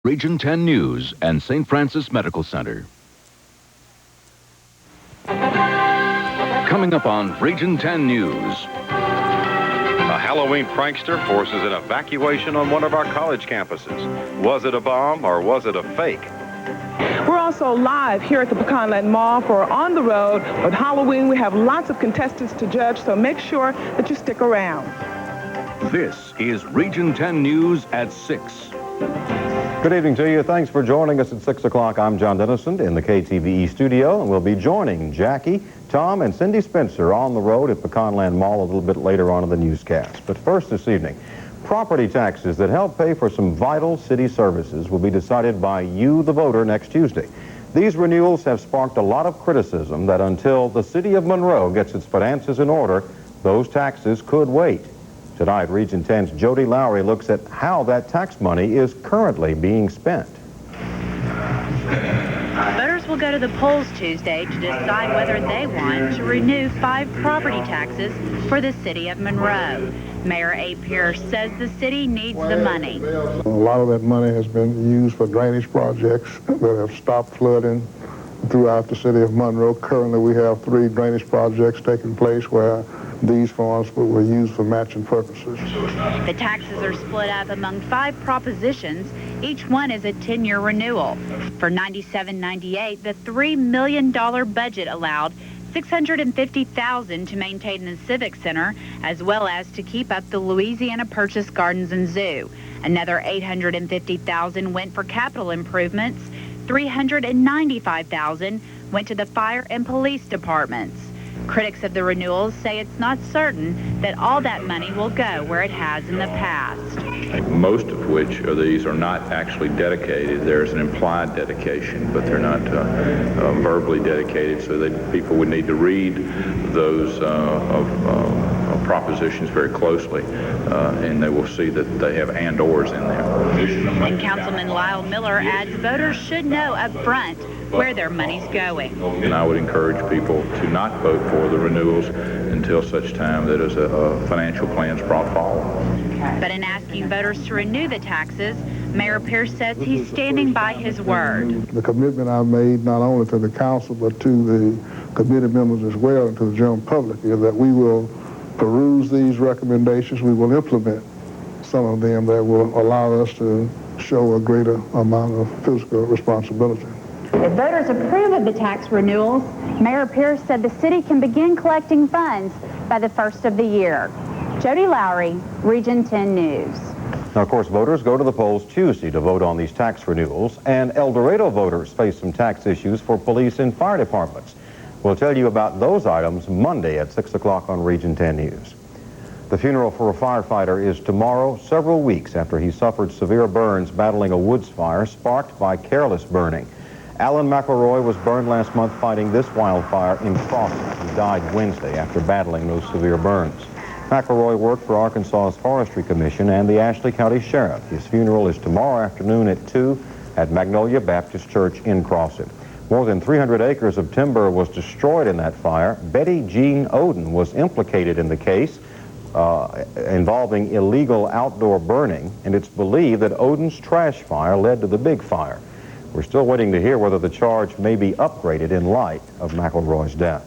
Region 10 News and St. Francis Medical Center. Coming up on Region 10 News. A Halloween prankster forces an evacuation on one of our college campuses. Was it a bomb or was it a fake? We're also live here at the Pecanland Mall for On the Road with Halloween. We have lots of contestants to judge, so make sure that you stick around. This is Region 10 News at 6. Good evening to you. Thanks for joining us at 6 o'clock. I'm John Dennison in the KTVE studio, and we'll be joining Jackie, Tom, and Cindy Spencer on the road at Pecanland Mall a little bit later on in the newscast. But first this evening, property taxes that help pay for some vital city services will be decided by you, the voter, next Tuesday. These renewals have sparked a lot of criticism that until the city of Monroe gets its finances in order, those taxes could wait. Tonight, Region 10's Jody Lowry looks at how that tax money is currently being spent. Voters will go to the polls Tuesday to decide whether they want to renew 5 property taxes for the city of Monroe. Mayor A. Pierce says the city needs the money. A lot of that money has been used for drainage projects that have stopped flooding throughout the city of Monroe. Currently, we have 3 drainage projects taking place where these funds were used for matching purposes. The taxes are split up among 5 propositions. Each one is a 10-year renewal. For 97-98, the $3 million budget allowed $650,000 to maintain the Civic Center, as well as to keep up the Louisiana Purchase Gardens and Zoo. Another $850,000 went for capital improvements. $395,000 went to the fire and police departments. Critics of the renewals say it's not certain that all that money will go where it has in the past. Most of which of these are not actually dedicated. There's an implied dedication, but they're not verbally dedicated, so that people would need to read those propositions very closely, and they will see that they have and/ors in there. And Councilman Lyle Miller adds voters should know up front where their money's going. And I would encourage people to not vote for the renewals until such time that a financial plan is brought forward. But in asking voters to renew the taxes, Mayor Pierce says he's standing by his word. The commitment I've made not only to the council but to the committee members as well and to the general public is that we will peruse these recommendations. We will implement some of them that will allow us to show a greater amount of fiscal responsibility. If voters approve of the tax renewals, Mayor Pierce said the city can begin collecting funds by the first of the year. Jody Lowry, Region 10 News. Now, of course, voters go to the polls Tuesday to vote on these tax renewals, and El Dorado voters face some tax issues for police and fire departments. We'll tell you about those items Monday at 6 o'clock on Region 10 News. The funeral for a firefighter is tomorrow, several weeks after he suffered severe burns battling a woods fire sparked by careless burning. Alan McElroy was burned last month fighting this wildfire in Crossing. He died Wednesday after battling those severe burns. McElroy worked for Arkansas's Forestry Commission and the Ashley County Sheriff. His funeral is tomorrow afternoon at 2 at Magnolia Baptist Church in Crossing. More than 300 acres of timber was destroyed in that fire. Betty Jean Oden was implicated in the case involving illegal outdoor burning, and it's believed that Oden's trash fire led to the big fire. We're still waiting to hear whether the charge may be upgraded in light of McElroy's death.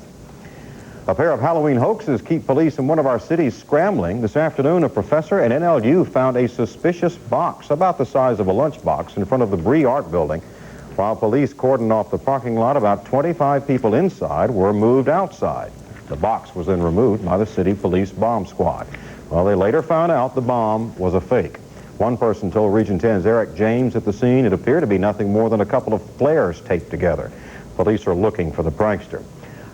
A pair of Halloween hoaxes keep police in one of our cities scrambling. This afternoon, a professor at NLU found a suspicious box about the size of a lunchbox in front of the Bree Art Building. While police cordoned off the parking lot, about 25 people inside were moved outside. The box was then removed by the city police bomb squad. Well, they later found out the bomb was a fake. One person told Region 10's Eric James at the scene it appeared to be nothing more than a couple of flares taped together. Police are looking for the prankster.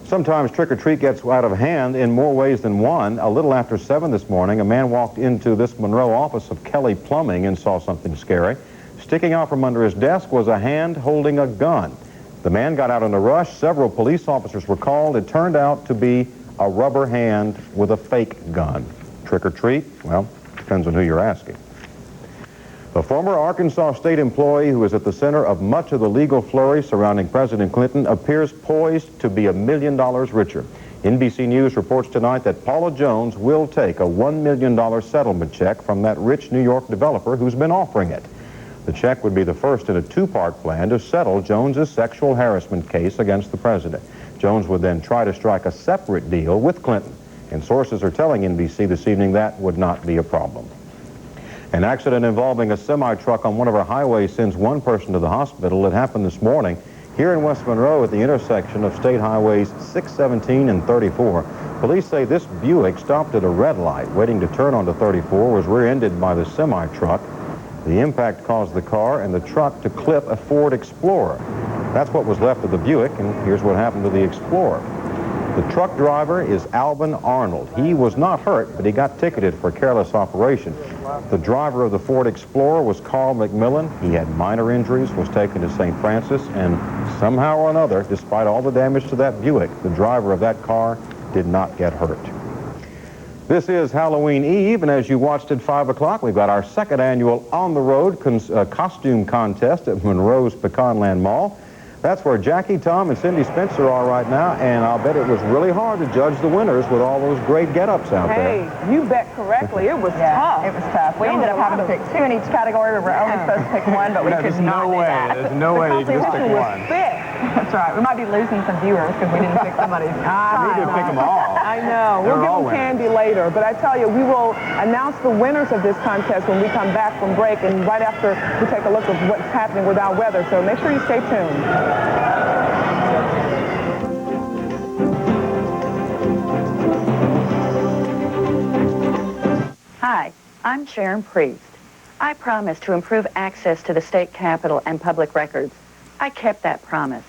Sometimes trick-or-treat gets out of hand in more ways than one. A little after 7 this morning, a man walked into this Monroe office of Kelly Plumbing and saw something scary. Sticking out from under his desk was a hand holding a gun. The man got out in a rush. Several police officers were called. It turned out to be a rubber hand with a fake gun. Trick-or-treat? Well, depends on who you're asking. A former Arkansas state employee who is at the center of much of the legal flurry surrounding President Clinton appears poised to be $1 million richer. NBC News reports tonight that Paula Jones will take a $1 million settlement check from that rich New York developer who's been offering it. The check would be the first in a two-part plan to settle Jones's sexual harassment case against the president. Jones would then try to strike a separate deal with Clinton, and sources are telling NBC this evening that would not be a problem. An accident involving a semi-truck on one of our highways sends one person to the hospital. It happened this morning here in West Monroe at the intersection of State Highways 617 and 34. Police say this Buick stopped at a red light waiting to turn onto 34, was rear-ended by the semi-truck. The impact caused the car and the truck to clip a Ford Explorer. That's what was left of the Buick, and here's what happened to the Explorer. The truck driver is Alvin Arnold. He was not hurt, but he got ticketed for careless operation. The driver of the Ford Explorer was Carl McMillan. He had minor injuries, was taken to St. Francis, and somehow or another, despite all the damage to that Buick, the driver of that car did not get hurt. This is Halloween Eve, and as you watched at 5 o'clock, we've got our second annual On the Road costume contest at Monroe's Pecanland Mall. That's where Jackie, Tom, and Cindy Spencer are right now, and I'll bet it was really hard to judge the winners with all those great get-ups out there. Hey, you bet correctly. It was tough. It was tough. We ended up having to pick two in each category. We were only supposed to pick one, but we could not do that. There's no way you can just pick one. That's right. We might be losing some viewers because we didn't pick somebody's We didn't pick them all. I know. We'll give them candy later, but I tell you, we will announce the winners of this contest when we come back from break and right after we take a look at what's happening with our weather. So make sure you stay tuned. Hi, I'm Sharon Priest. I promised to improve access to the state capitol and public records. I kept that promise.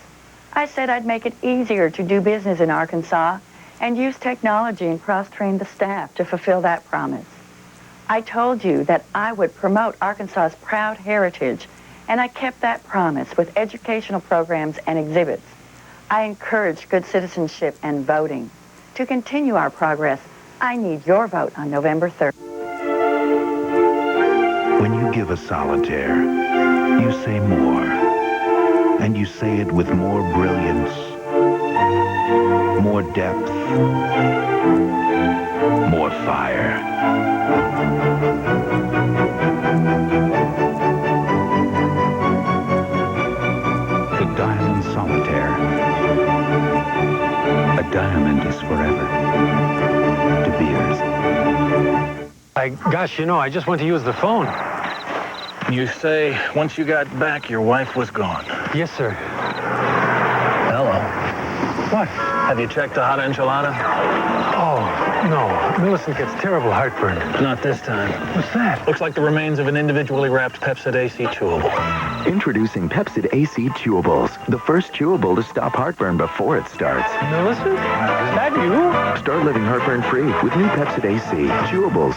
I said I'd make it easier to do business in Arkansas and use technology and cross-train the staff to fulfill that promise. I told you that I would promote Arkansas's proud heritage, and I kept that promise with educational programs and exhibits. I encourage good citizenship and voting. To continue our progress, I need your vote on November 3rd. When you give a solitaire, you say more. And you say it with more brilliance, more depth, more fire. The Diamond Solitaire. A diamond is forever. De Beers. Gosh, you know, I just went to use the phone. You say once you got back, your wife was gone. Yes, sir. Hello. What? Have you checked the hot enchilada? Oh, no. Millicent gets terrible heartburn. Not this time. What's that? Looks like the remains of an individually wrapped Pepsid AC chewable. Introducing Pepsid AC Chewables, the first chewable to stop heartburn before it starts. Millicent? Is that you? Start living heartburn-free with new Pepsid AC Chewables.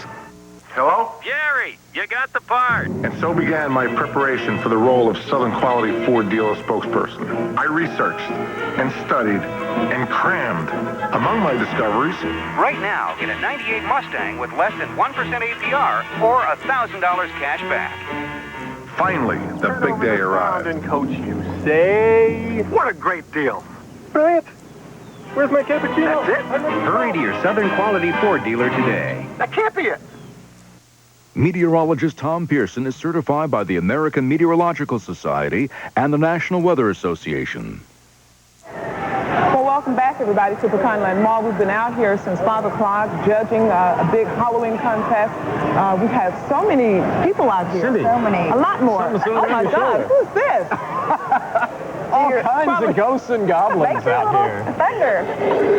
Hello? Jerry, you got the part. And so began my preparation for the role of Southern Quality Ford dealer spokesperson. I researched and studied and crammed. Among my discoveries... Right now, get a 98 Mustang with less than 1% APR or $1,000 cash back. Finally, the big day arrived. And coach you say... What a great deal. Brilliant. Where's my cappuccino? That's it. Hurry to your Southern Quality Ford dealer today. That can't be it. Meteorologist Tom Pearson is certified by the American Meteorological Society and the National Weather Association. Well, welcome back, everybody, to Pecanland Mall. We've been out here since 5 o'clock judging a big Halloween contest. We have so many people out here. Cindy. So many. A lot more. Oh, my God. Who's this? All kinds of ghosts and goblins out here. Thunder.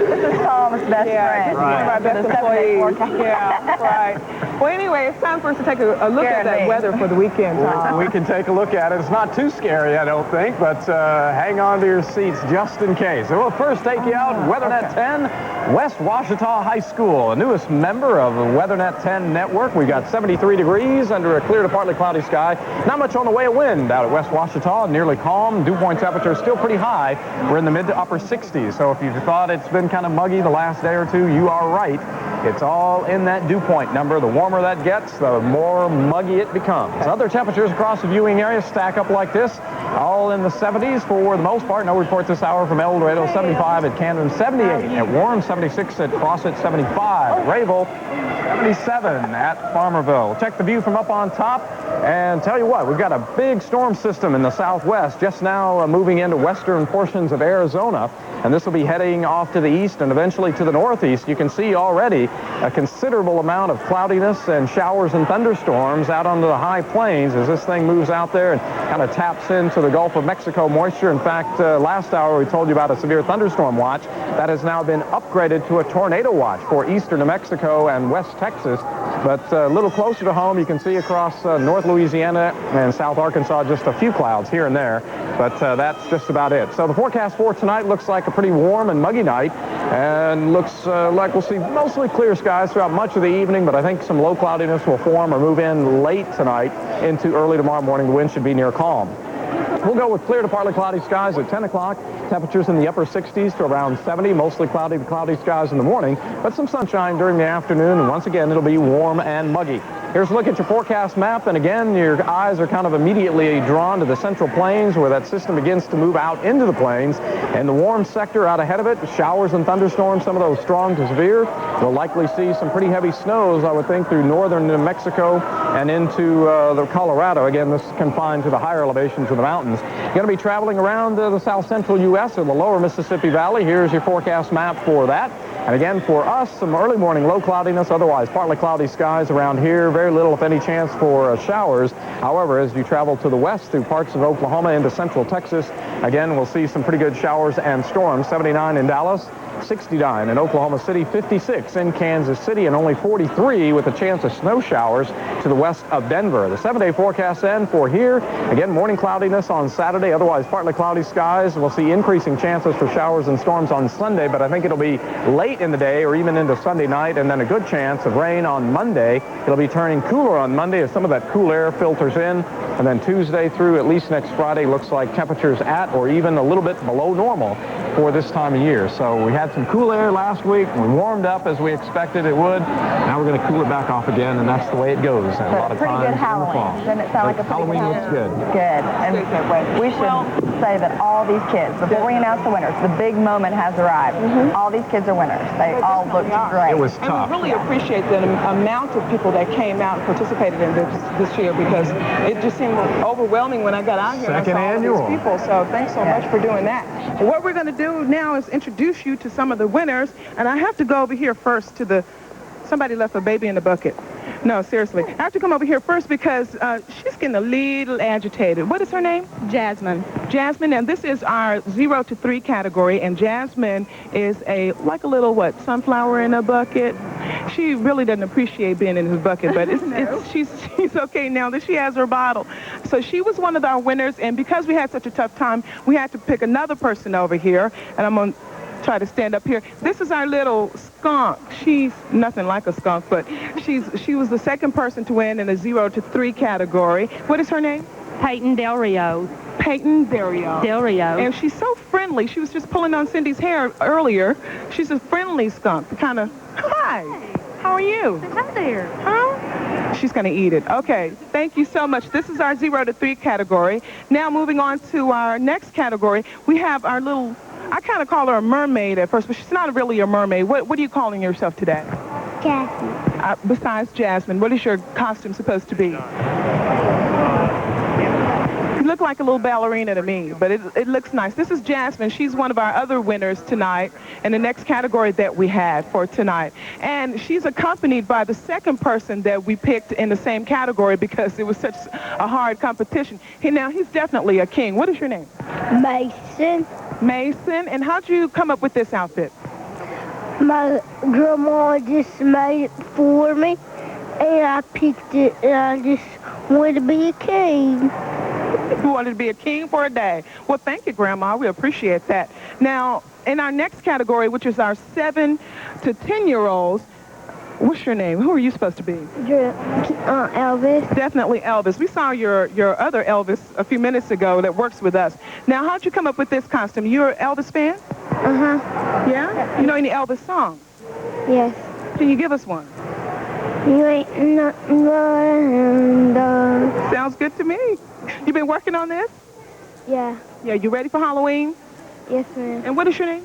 This is Tom's best friend. One of our best employees. Yeah, right. Well, anyway, it's time for us to take a look at that weather for the weekend, Tom. We can take a look at it. It's not too scary, I don't think, but hang on to your seats just in case. So we'll first take you out WeatherNet 10, West Washita High School, the newest member of the WeatherNet 10 network. We got 73 degrees under a clear to partly cloudy sky. Not much on the way of wind out at West Washita, nearly calm. Dew point temperature still pretty high. We're in the mid to upper 60s, so if you thought it's been kind of muggy the last day or two, you are right. It's all in that dew point number. The warmer that gets, the more muggy it becomes. Other temperatures across the viewing area stack up like this, all in the 70s for the most part. No report this hour from El Dorado, 75 at Camden, 78 at Warren, 76 at Crossett, 75 at Rayville, 77 at Farmerville. Check the view from up on top and tell you what, we've got a big storm system in the southwest just now moving into western portions of Arizona, and this will be heading off to the east and eventually to the northeast. You can see already a considerable amount of cloudiness and showers and thunderstorms out onto the high plains as this thing moves out there and kind of taps into the Gulf of Mexico moisture. In fact, last hour we told you about a severe thunderstorm watch that has now been upgraded to a tornado watch for eastern New Mexico and west Texas. But a little closer to home, you can see across North Louisiana and South Arkansas just a few clouds here and there, but that's just about it. So the forecast for tonight looks like a pretty warm and muggy night, and looks like we'll see mostly clear skies throughout much of the evening, but I think some low cloudiness will form or move in late tonight into early tomorrow morning. The wind should be near calm. We'll go with clear to partly cloudy skies at 10 o'clock. Temperatures in the upper 60s to around 70, mostly cloudy to cloudy skies in the morning, but some sunshine during the afternoon, and once again, it'll be warm and muggy. Here's a look at your forecast map, and again, your eyes are kind of immediately drawn to the central plains where that system begins to move out into the plains, and the warm sector out ahead of it, showers and thunderstorms, some of those strong to severe. We'll likely see some pretty heavy snows, I would think, through northern New Mexico and into the Colorado. Again, this is confined to the higher elevations of the mountains. You're going to be traveling around the south central U.S. or the lower Mississippi Valley. Here's your forecast map for that. And again, for us, some early morning low cloudiness, otherwise partly cloudy skies around here. Very little, if any, chance for showers. However, as you travel to the west through parts of Oklahoma into central Texas, again, we'll see some pretty good showers and storms. 79 in Dallas, 69 in Oklahoma City, 56 in Kansas City, and only 43 with a chance of snow showers to the west of Denver. The 7-day forecast then for here, again, morning cloudiness on Saturday, otherwise partly cloudy skies. We'll see increasing chances for showers and storms on Sunday, but I think it'll be late in the day or even into Sunday night, and then a good chance of rain on Monday. It'll be turning cooler on Monday as some of that cool air filters in, and then Tuesday through at least next Friday looks like temperatures at or even a little bit below normal for this time of year. So we had some cool air last week. We warmed up as we expected it would. Now we're going to cool it back off again, and that's the way it goes. And a lot of pretty times good Halloween. Doesn't it sound like a pretty Halloween good looks good. Good. And we should say that all these kids, before we announce the winners, the big moment has arrived. All these kids are winners. They all looked great. It was tough. And we really appreciate the amount of people that came out and participated in this year, because it just seemed overwhelming when I got out here. Second annual. These people. So thanks so much for doing that. Well, what we're going to do now is introduce you to some of the winners, and I have to go over here first to the, somebody left a baby in the bucket. No, seriously. I have to come over here first because she's getting a little agitated. What is her name? Jasmine. Jasmine, and this is our 0 to 3 category, and Jasmine is like a little, sunflower in a bucket. She really doesn't appreciate being in this bucket, but she's okay now that she has her bottle. So she was one of our winners, and because we had such a tough time, we had to pick another person over here, and I'm going to try to stand up here. This is our little skunk. She's nothing like a skunk, but she was the second person to win in the 0 to 3 category. What is her name? Peyton Del Rio. Peyton Del Rio. Del Rio. And she's so friendly. She was just pulling on Cindy's hair earlier. She's a friendly skunk. Kind of, hi, how are you? Hi there. Huh? She's going to eat it. Okay, thank you so much. This is our 0 to 3 category. Now moving on to our next category, we have our little, I kind of call her a mermaid at first, but she's not really a mermaid. What are you calling yourself today? Jasmine. Besides Jasmine, what is your costume supposed to be? You look like a little ballerina to me, but it looks nice. This is Jasmine. She's one of our other winners tonight in the next category that we had for tonight. And she's accompanied by the second person that we picked in the same category because it was such a hard competition. Now, he's definitely a king. What is your name? Mason. Mason. And how'd you come up with this outfit? My grandma just made it for me, and I picked it, and I just wanted to be a king. You wanted to be a king for a day. Well, thank you, Grandma. We appreciate that. Now, in our next category, which is our 7 to 10-year-olds, what's your name? Who are you supposed to be? Elvis. Definitely Elvis. We saw your other Elvis a few minutes ago that works with us. Now, how'd you come up with this costume? You're an Elvis fan? Uh-huh. Yeah? You know any Elvis songs? Yes. Can you give us one? You ain't nothing but Sounds good to me. You been working on this? Yeah. Yeah, you ready for Halloween? Yes, ma'am. And what is your name?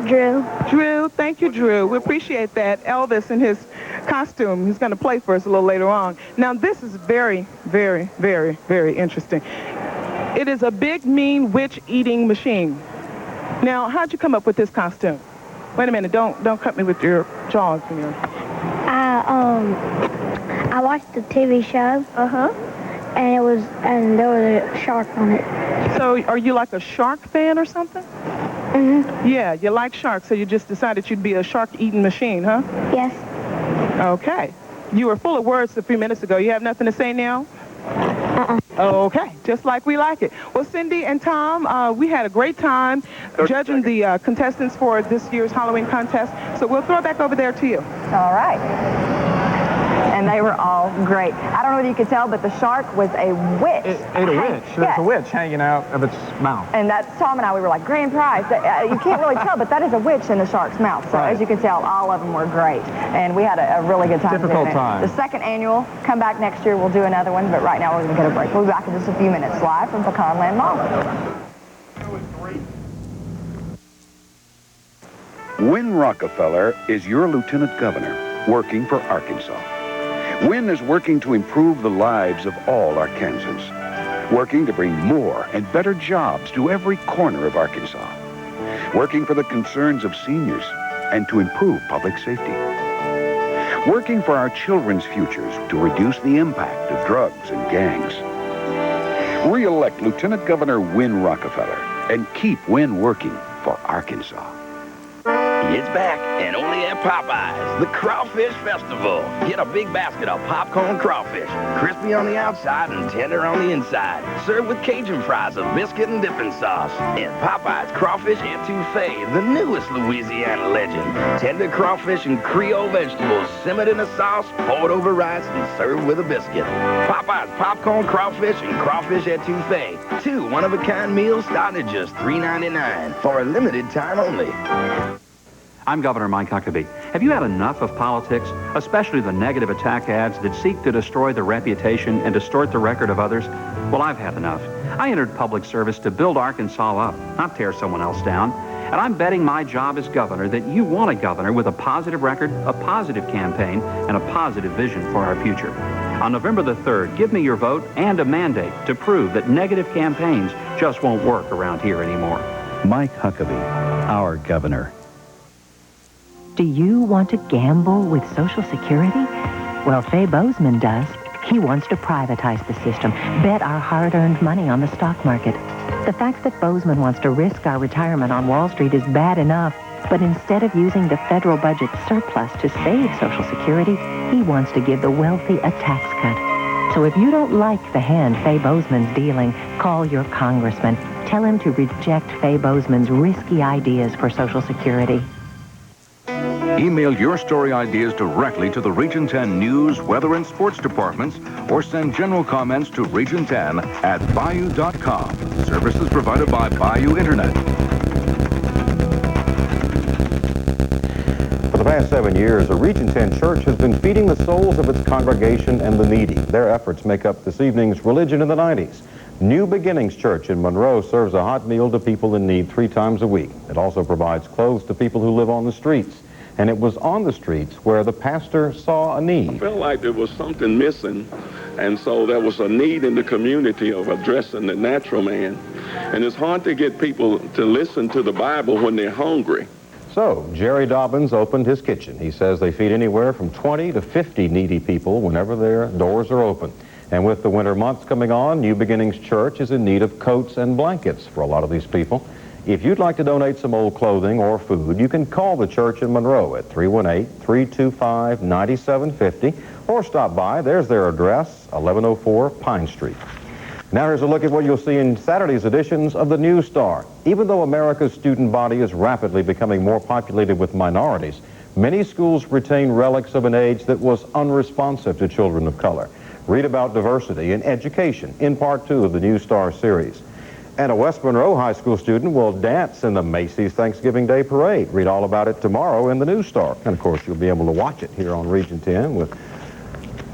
Drew. Drew, thank you, Drew. We appreciate that. Elvis in his costume. He's going to play for us a little later on. Now, this is very, very, very, very interesting. It is a big, mean, witch-eating machine. Now, how'd you come up with this costume? Wait a minute. Don't cut me with your jaws. I watched the TV show. And there was a shark on it. So, are you like a shark fan or something? Mm-hmm. Yeah, you like sharks, so you just decided you'd be a shark-eating machine, huh? Yes. Okay. You were full of words a few minutes ago. You have nothing to say now? Okay, just like we like it. Well, Cindy and Tom, we had a great time judging the contestants for this year's Halloween contest, so we'll throw it back over there to you. All right. And they were all great. I don't know whether you could tell, but the shark was a witch. It ate a witch. There's a witch hanging out of its mouth. And that's Tom and I, we were like, grand prize. You can't really tell, but that is a witch in the shark's mouth. So as you can tell, all of them were great. And we had a really good time. Difficult time. The second annual, come back next year, we'll do another one, but right now we're going to get a break. We'll be back in just a few minutes, live from Pecanland Mall. Win Rockefeller is your lieutenant governor working for Arkansas. Win is working to improve the lives of all Arkansans, working to bring more and better jobs to every corner of Arkansas, working for the concerns of seniors and to improve public safety, working for our children's futures to reduce the impact of drugs and gangs. Re-elect Lieutenant Governor Win Rockefeller and keep Win working for Arkansas. It's back, and only at Popeyes, the Crawfish Festival. Get a big basket of popcorn crawfish, crispy on the outside and tender on the inside. Served with Cajun fries of biscuit and dipping sauce. And Popeyes Crawfish Etouffee, the newest Louisiana legend. Tender crawfish and Creole vegetables simmered in a sauce, poured over rice, and served with a biscuit. Popeyes Popcorn Crawfish and Crawfish Etouffee. 2 one-of-a-kind meals starting at just $3.99 for a limited time only. I'm Governor Mike Huckabee. Have you had enough of politics, especially the negative attack ads that seek to destroy the reputation and distort the record of others? Well, I've had enough. I entered public service to build Arkansas up, not tear someone else down. And I'm betting my job as governor that you want a governor with a positive record, a positive campaign, and a positive vision for our future. On November the 3rd, give me your vote and a mandate to prove that negative campaigns just won't work around here anymore. Mike Huckabee, our governor. Do you want to gamble with Social Security? Well, Fay Bozeman does. He wants to privatize the system, bet our hard-earned money on the stock market. The fact that Bozeman wants to risk our retirement on Wall Street is bad enough, but instead of using the federal budget surplus to save Social Security, he wants to give the wealthy a tax cut. So if you don't like the hand Fay Bozeman's dealing, call your congressman. Tell him to reject Fay Bozeman's risky ideas for Social Security. Email your story ideas directly to the Region 10 News, Weather, and Sports departments, or send general comments to region10@bayou.com. Services provided by Bayou Internet. For the past 7 years, a Region 10 church has been feeding the souls of its congregation and the needy. Their efforts make up this evening's Religion in the 90s. New Beginnings Church in Monroe serves a hot meal to people in need 3 times a week. It also provides clothes to people who live on the streets. And it was on the streets where the pastor saw a need. I felt like there was something missing, and so there was a need in the community of addressing the natural man. And it's hard to get people to listen to the Bible when they're hungry. So Jerry Dobbins opened his kitchen. He says they feed anywhere from 20 to 50 needy people whenever their doors are open. And with the winter months coming on, New Beginnings Church is in need of coats and blankets for a lot of these people. If you'd like to donate some old clothing or food, you can call the church in Monroe at 318-325-9750 or stop by. There's their address, 1104 Pine Street. Now here's a look at what you'll see in Saturday's editions of the News Star. Even though America's student body is rapidly becoming more populated with minorities, many schools retain relics of an age that was unresponsive to children of color. Read about diversity in education in Part 2 of the News Star series. And a West Monroe High School student will dance in the Macy's Thanksgiving Day Parade. Read all about it tomorrow in the News Star. And, of course, you'll be able to watch it here on Region 10 with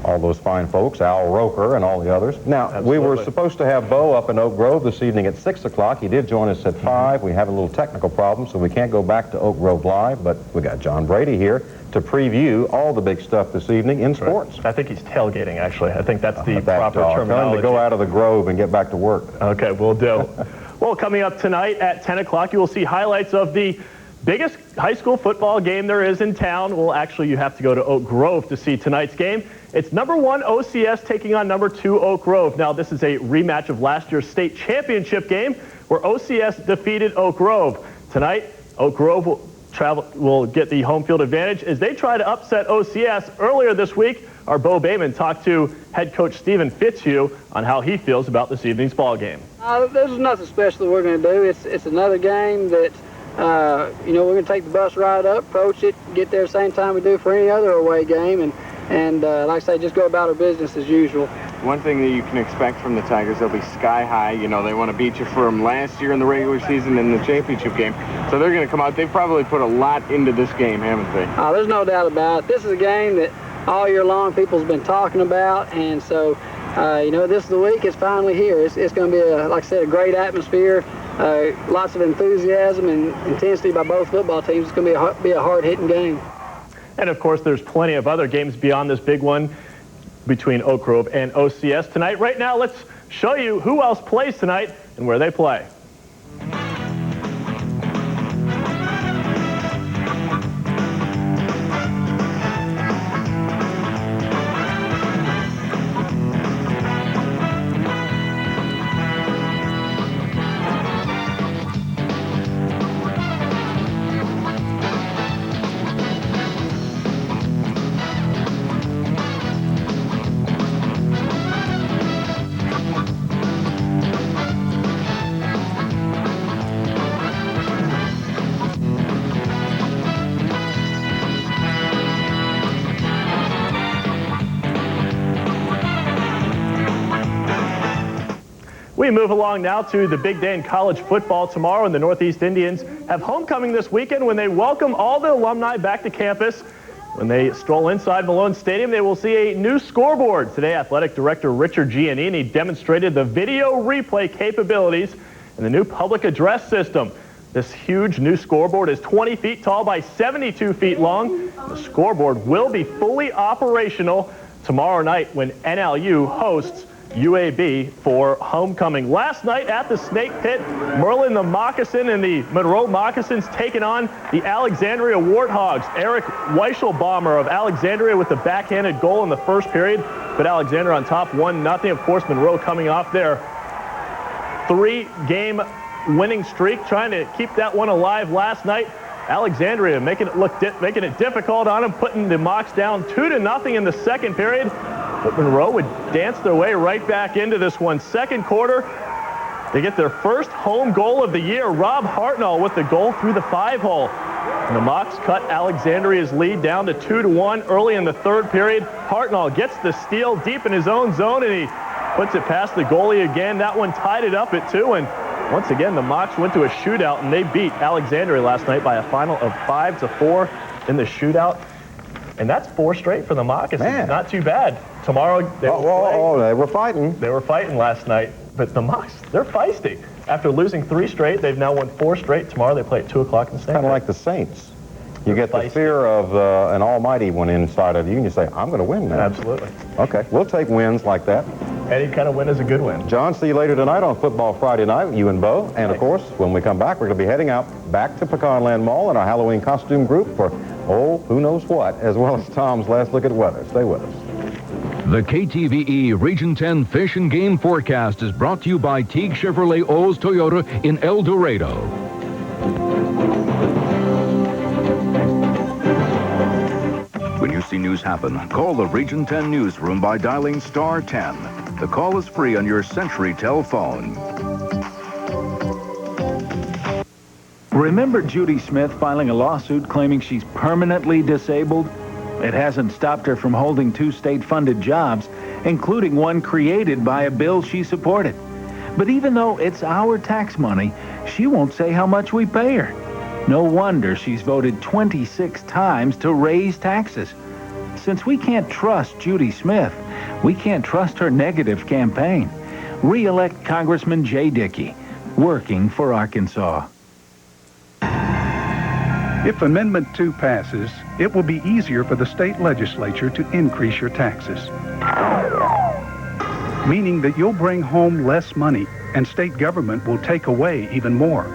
all those fine folks, Al Roker and all the others. Now, Absolutely. we were supposed to have Bo up in Oak Grove this evening at 6 o'clock. He did join us at 5. We have a little technical problem, so we can't go back to Oak Grove Live, but we got John Brady here to preview all the big stuff this evening in sports. I think he's tailgating, actually. I think that's the proper Tell him terminology. to go out of the Grove and get back to work. Okay, we'll do. Well, coming up tonight at 10 o'clock, you will see highlights of the biggest high school football game there is in town. Well, actually, you have to go to Oak Grove to see tonight's game. It's number 1 OCS taking on number 2 Oak Grove. Now, this is a rematch of last year's state championship game where OCS defeated Oak Grove. Tonight, Oak Grove will get the home field advantage as they try to upset OCS. Earlier this week, our Bo Bayman talked to head coach Stephen Fitzhugh on how he feels about this evening's ball game. There's nothing special that we're going to do. It's another game that we're going to take the bus ride up, approach it, get there same time we do for any other away game, and like I say, just go about our business as usual. One thing that you can expect from the Tigers, they'll be sky high. You know, they want to beat you from last year in the regular season and the championship game. So they're going to come out. They've probably put a lot into this game, haven't they? There's no doubt about it. This is a game that all year long people's been talking about, and so, this is the week. It's finally here. It's going to be, like I said, a great atmosphere. Lots of enthusiasm and intensity by both football teams. It's going to be a hard-hitting game. And, of course, there's plenty of other games beyond this big one between Oak Grove and OCS tonight. Right now, let's show you who else plays tonight and where they play. We move along now to the big day in college football tomorrow, and the Northeast Indians have homecoming this weekend when they welcome all the alumni back to campus. When they stroll inside Malone Stadium, they will see a new scoreboard. Today, Athletic Director Richard Giannini demonstrated the video replay capabilities in the new public address system. This huge new scoreboard is 20 feet tall by 72 feet long. The scoreboard will be fully operational tomorrow night when NLU hosts UAB for homecoming. Last night at the Snake Pit, Merlin the Moccasin and the Monroe Moccasins taking on the Alexandria Warthogs. Eric Weichelbaumer of Alexandria with the backhanded goal in the first period, but Alexandria on top 1-0. Of course, Monroe coming off their 3-game winning streak, trying to keep that one alive last night. Alexandria making it difficult on them, putting the Mocs down 2-0 in the second period. But Monroe would dance their way right back into this one. Second quarter, they get their first home goal of the year. Rob Hartnell with the goal through the 5-hole. And the Mocs cut Alexandria's lead down to 2-1 early in the third period. Hartnell gets the steal deep in his own zone, and he puts it past the goalie again. That one tied it up at 2, and once again, the Mocs went to a shootout, and they beat Alexandria last night by a final of 5-4 in the shootout. And that's 4 straight for the Moccasins. Not too bad. Tomorrow, they were fighting. They were fighting last night. But the Mocs, they're feisty. After losing 3 straight, they've now won 4 straight. Tomorrow, they play at 2 o'clock in the Snake. Kind of like the Saints. You get the fear of an almighty one inside of you, and you say, I'm going to win now. Absolutely. Okay, we'll take wins like that. Any kind of win is a good win. John, see you later tonight on Football Friday Night, you and Bo. And, of course, when we come back, we're going to be heading out back to Pecanland Mall in our Halloween costume group for, who knows what, as well as Tom's last look at weather. Stay with us. The KTVE Region 10 Fish and Game Forecast is brought to you by Teague Chevrolet Olds Toyota in El Dorado. When you see news happen, call the Region 10 newsroom by dialing star 10. The call is free on your SentryTel phone. Remember Judy Smith filing a lawsuit claiming she's permanently disabled? It hasn't stopped her from holding 2 state-funded jobs, including one created by a bill she supported. But even though it's our tax money, she won't say how much we pay her. No wonder she's voted 26 times to raise taxes. since we can't trust Judy Smith, we can't trust her negative campaign. Re-elect Congressman Jay Dickey, working for Arkansas. If Amendment 2 passes, it will be easier for the state legislature to increase your taxes, meaning that you'll bring home less money and state government will take away even more.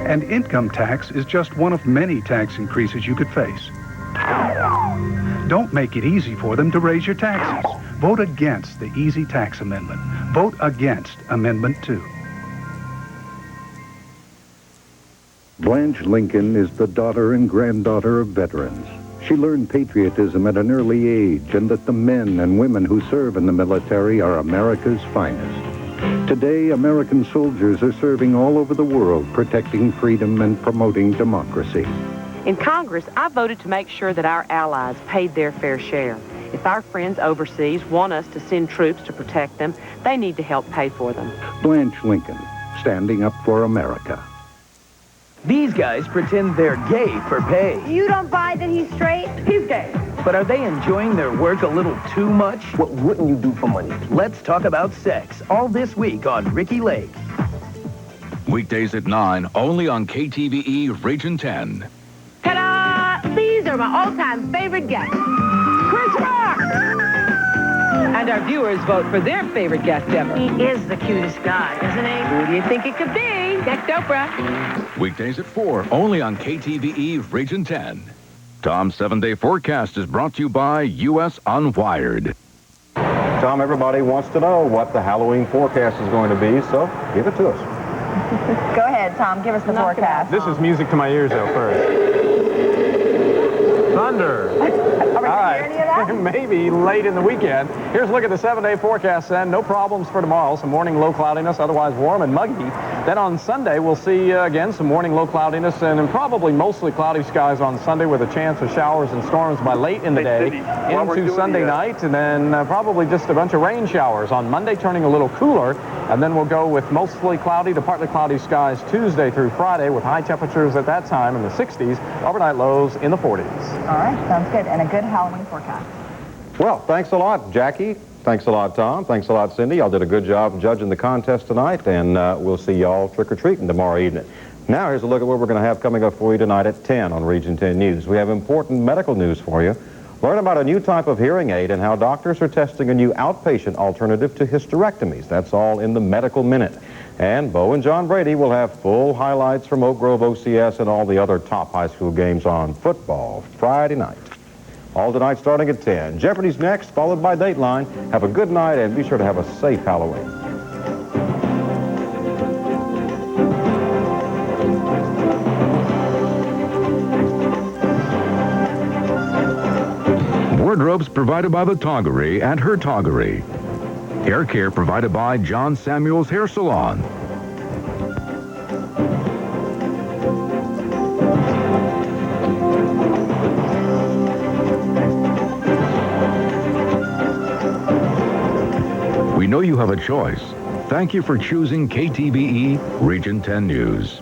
And income tax is just one of many tax increases you could face. Don't make it easy for them to raise your taxes. Vote against the Easy Tax Amendment. Vote against Amendment 2. Blanche Lincoln is the daughter and granddaughter of veterans. She learned patriotism at an early age and that the men and women who serve in the military are America's finest. Today, American soldiers are serving all over the world, protecting freedom and promoting democracy. In Congress, I voted to make sure that our allies paid their fair share. If our friends overseas want us to send troops to protect them, they need to help pay for them. Blanche Lincoln, standing up for America. These guys pretend they're gay for pay. You don't buy that he's straight? He's gay. But are they enjoying their work a little too much? What wouldn't you do for money? Let's talk about sex all this week on Ricky Lake. Weekdays at 9, only on KTVE Region 10. Ta-da! These are my all-time favorite guests. Chris Rock! And our viewers vote for their favorite guest ever. He is the cutest guy, isn't he? Who do you think it could be? Next Oprah. Weekdays at 4, only on KTVE Region 10. Tom's 7-day forecast is brought to you by U.S. Unwired. Tom, everybody wants to know what the Halloween forecast is going to be, so give it to us. Go ahead, Tom. Give us the forecast. This is music to my ears, though, first. Thunder. Are we going to hear any of that? Maybe late in the weekend. Here's a look at the 7-day forecast then. No problems for tomorrow. Some morning low cloudiness, otherwise warm and muggy. Then on Sunday, we'll see again some morning low cloudiness and probably mostly cloudy skies on Sunday with a chance of showers and storms by late in the day into Sunday night. And then probably just a bunch of rain showers on Monday, turning a little cooler. And then we'll go with mostly cloudy to partly cloudy skies Tuesday through Friday with high temperatures at that time in the 60s, overnight lows in the 40s. All right, sounds good. And a good Halloween forecast. Well, thanks a lot, Jackie. Thanks a lot, Tom. Thanks a lot, Cindy. Y'all did a good job judging the contest tonight, and we'll see y'all trick-or-treating tomorrow evening. Now, here's a look at what we're going to have coming up for you tonight at 10 on Region 10 News. We have important medical news for you. Learn about a new type of hearing aid and how doctors are testing a new outpatient alternative to hysterectomies. That's all in the Medical Minute. And Bo and John Brady will have full highlights from Oak Grove OCS and all the other top high school games on football Friday night. All tonight starting at 10. Jeopardy's next, followed by Dateline. Have a good night and be sure to have a safe Halloween. Wardrobes provided by the Toggery and Her Toggery. Hair care provided by John Samuels Hair Salon. We know you have a choice. Thank you for choosing KTVE Region 10 News.